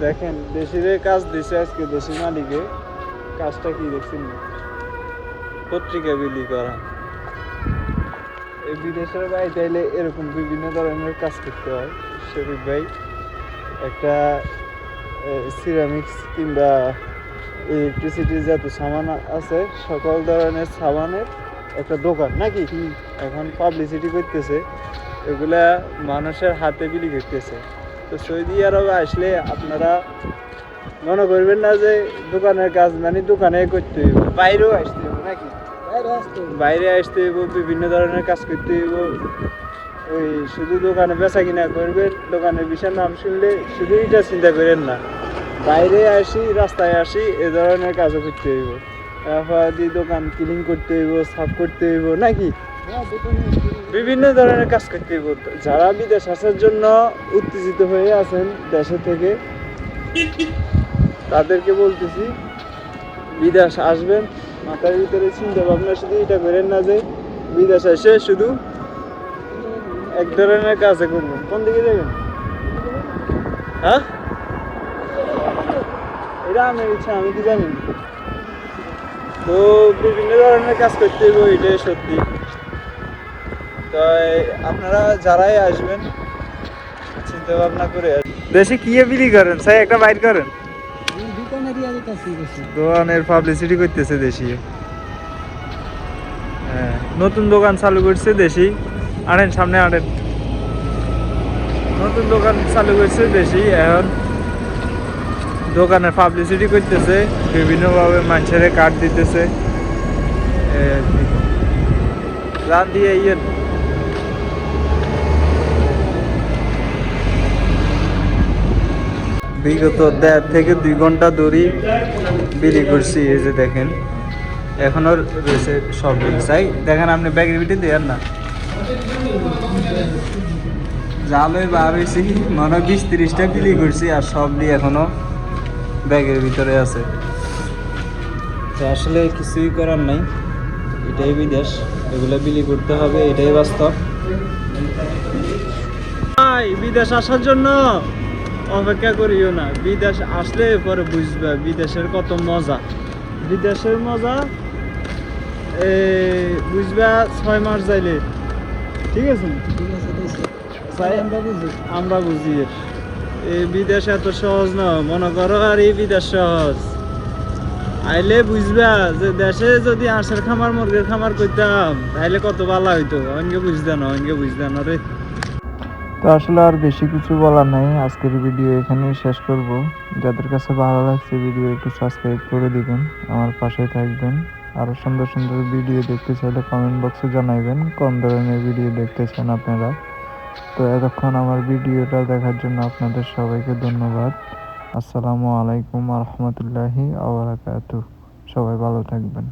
দেখেন দেশিরে কাজ দিছে আজকে দেশি মালিকে। কাজটা কি দেখছেন? পত্রিকা বিলি করা। এই বিদেশের বাইরে চাইলে এরকম বিভিন্ন ধরনের কাজ করতে হয়। শরীফ ভাই একটা সিরামিক্স কিংবা ইলেকট্রিসিটির যত সামান আছে সকল ধরনের সামানের একটা দোকান নাকি এখন পাবলিসিটি করতেছে, এগুলা মানুষের হাতে বিলি করতেছে। তো সৌদি আরবে আসলে আপনারা মনে করবেন না যে দোকানের কাজ মানে দোকানে করতে হইব, বাইরেও আসতে হইব নাকি, বাইরে আসতে হইব, বিভিন্ন ধরনের কাজ করতে হইব। ওই শুধু দোকানে বেচা কিনা করবেন, দোকানের বিষয়ের নাম শুনলে শুধু এটা চিন্তা করেন না, বাইরে আসি রাস্তায় আসি এ ধরনের কাজও করতে হইব। দোকান ক্লিন করতে হইব, সাফ করতে হইব নাকি, বিভিন্ন ধরনের কাজ করতে হইব। যারা বিদেশ আসার জন্য উত্তেজিত হয়ে আছেন দেশে থেকে, তাদেরকে বলতেছি বিদেশ আসবেন, মাথার ভিতরে চিন্তা ভাবনা শুধু এটা করেন না যে বিদেশ এসে শুধু এক ধরনের কাজে করবেন। কোন দিকে যাবেন? হ্যাঁ, এটা আমার ইচ্ছা, আমি কি জানি। তো বিভিন্ন ধরনের কাজ করতে হইব, এটাই সত্যি। তো আপনারা যারাই আসবেন চিন্তা ভাবনা করে দেশে কি বিলি করেন স্যার, একটা বাইর করেন। দোকানের পাবলিসিটি করতেছে দেশি। হ্যাঁ, নতুন দোকান চালু করছে দেশি, আনেন সামনে আনেন। নতুন দোকান চালু করছে দেশি, এখন দোকানের পাবলিসিটি করতেছে, বিভিন্নভাবে মানুষের কার্ড দিতেছে। রান দিয়ে ইয়ে বিগত 1.5 থেকে 2 ঘন্টা দড়ি বিলি করছি। এই যে দেখেন এখনো রয়েছে সব চাই, দেখেন আপনি ব্যাগের ভিতরে দেন না জালই বার হয়েছি, মনে 20-30টা বিলি করছি আর সব দিয়ে এখনো ব্যাগের ভিতরে আছে। তো আসলে কিছুই করার নাই, এটাই বিদেশ, এগুলো বিলি করতে হবে, এটাই বাস্তব। বিদেশ আসার জন্য অপেক্ষা করিও না, বিদেশ আসলে পরে বুঝবে বিদেশের কত মজা। বিদেশের মজা বুঝবা 6 মাস যাইলে, ঠিক আছে? আমরা বুঝি এই বিদেশ এত সহজ না মনে করো, আর এই বিদেশ সহজ। আইলে বুঝবা যে দেশে যদি আঁশের খামার মুরগির খামার করতাম তাইলে কত ভালো হইতো, অনেকে বুঝতে না রে। তো আসলে আর বেশি কিছু বলার নাই, আজকের ভিডিও এখানেই শেষ করব। যাদের কাছে ভালো লাগছে ভিডিও একটু সাবস্ক্রাইব করে দিবেন, আমার পাশে থাকবেন। আরো সুন্দর সুন্দর ভিডিও দেখতে চাইলে কমেন্ট বক্সে জানাইবেন কোন ধরনের ভিডিও দেখতে চান আপনারা। তো এতক্ষণ আমার ভিডিওটা দেখার জন্য আপনাদের সবাইকে ধন্যবাদ। আসসালামু আলাইকুম ওয়া রাহমাতুল্লাহি ওয়া বারাকাতুহু। সবাই ভালো থাকবেন।